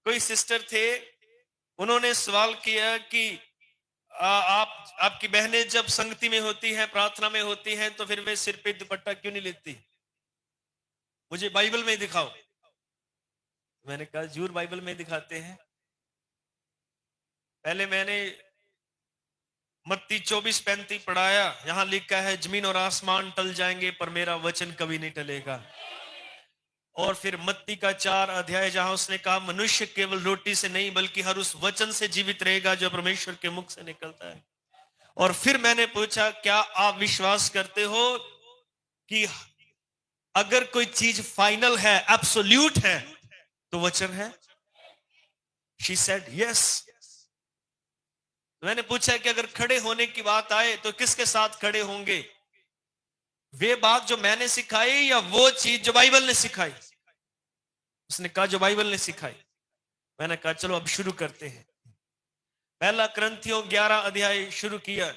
कोई सिस्टर थे, उन्होंने सवाल किया कि आप आपकी बहनें जब संगति में होती हैं, प्रार्थना में होती हैं, तो फिर वे सिर पे दुपट्टा क्यों नहीं लेती? मुझे बाइबल में दिखाओ। मैंने कहा जरूर बाइबल में दिखाते हैं। पहले मैंने मत्ती 24:35 पढ़ाया। यहां लिखा है जमीन और आसमान टल जाएंगे पर मेरा वचन कभी नहीं टलेगा। और फिर मत्ती का 4 अध्याय जहां उसने कहा मनुष्य केवल रोटी से नहीं बल्कि हर उस वचन से जीवित रहेगा जो परमेश्वर के मुख से निकलता है। और फिर मैंने पूछा क्या आप विश्वास करते हो कि अगर कोई चीज फाइनल है, एब्सोल्यूट है, तो वचन है? She said yes. मैंने पूछा कि अगर खड़े होने की बात आए तो किसके साथ खड़े होंगे? वे बात जो मैंने सिखाई या वो चीज जो बाइबल ने सिखाई? उसने कहा जो बाइबल ने सिखाई। मैंने कहा चलो अब शुरू करते हैं। पहला करंथियों 11 अध्याय शुरू किया,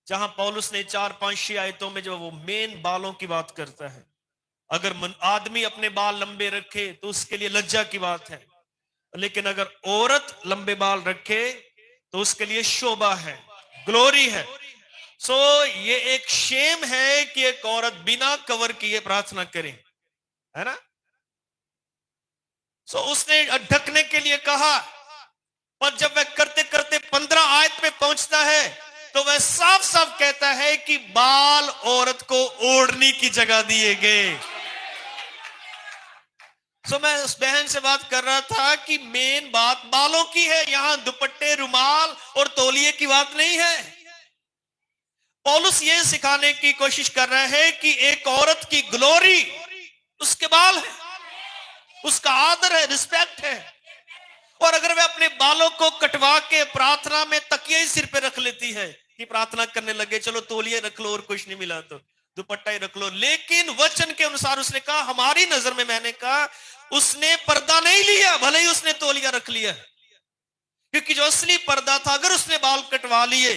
जहां पौलुस ने 4-5 आयतों में जो वो मेन बालों की बात करता है। अगर आदमी अपने बाल लंबे रखे तो उसके लिए लज्जा की बात है, लेकिन अगर औरत लंबे बाल रखे तो उसके लिए शोभा है, ग्लोरी है। सो ये एक शेम है कि एक औरत बिना कवर किए प्रार्थना करे, है ना? सो उसने ढकने के लिए कहा, पर जब वह करते करते 15 आयत में पहुंचता है तो वह साफ साफ कहता है कि बाल औरत को ओढ़ने की जगह दिए गए। सो मैं उस बहन से बात कर रहा था कि मेन बात बालों की है, यहां दुपट्टे, रुमाल और तौलिए की बात नहीं है। पौलुस ये सिखाने की कोशिश कर रहा है कि एक औरत की ग्लोरी उसके बाल है, उसका आदर है, रिस्पेक्ट है। और अगर वह अपने बालों को कटवा के प्रार्थना में तकिया ही सिर पे रख लेती है कि प्रार्थना करने लगे, चलो तौलिए रख लो और कुछ नहीं मिला तो दुपट्टा ही रख लो, लेकिन वचन के अनुसार उसने कहा, हमारी नजर में, मैंने कहा उसने पर्दा नहीं लिया, भले ही उसने तौलिया रख लिया, क्योंकि जो असली पर्दा था, अगर उसने बाल कटवा लिए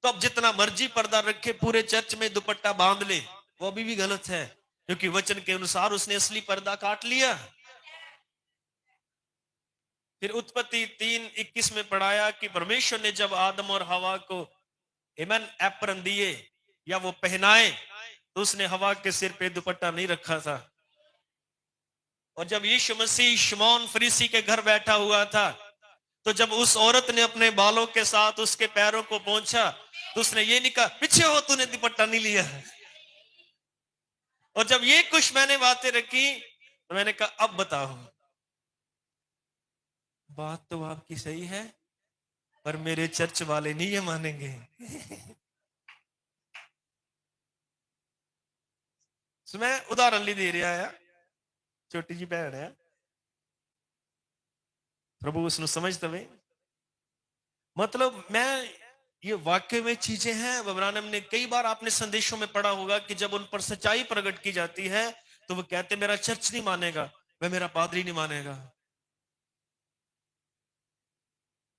तो अब जितना मर्जी पर्दा रखे, पूरे चर्च में दुपट्टा बांध ले, वो अभी भी गलत है, क्योंकि वचन के अनुसार उसने असली पर्दा काट लिया। फिर उत्पत्ति 3:21 में पढ़ाया कि परमेश्वर ने जब आदम और हवा को एमन एप्रन दिए या वो पहनाए, तो उसने हवा के सिर पे दुपट्टा नहीं रखा था। और जब यीशु मसीह शमौन फरीसी के घर बैठा हुआ था, तो जब उस औरत ने अपने बालों के साथ उसके पैरों को पोंछा, तो उसने ये नहीं कहा पीछे हो, तूने दुपट्टा नहीं लिया। और जब ये कुछ मैंने बातें रखी तो मैंने कहा अब बताओ, बात तो आपकी सही है पर मेरे चर्च वाले नहीं ये मानेंगे। तो मैं उदाहरण ली दे रहा है, छोटी जी भैन है, प्रभु उसने समझ तवे, मतलब मैं ये वाक्य में चीजें हैं। बबरानम ने कई बार आपने संदेशों में पढ़ा होगा कि जब उन पर सच्चाई प्रकट की जाती है तो वो कहते मेरा चर्च नहीं मानेगा, वह मेरा पादरी नहीं मानेगा।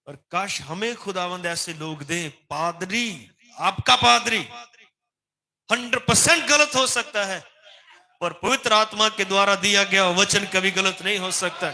और काश हमें खुदावंद ऐसे लोग दे। पादरी, आपका पादरी 100% गलत हो सकता है, पर पवित्र आत्मा के द्वारा दिया गया वचन कभी गलत नहीं हो सकता।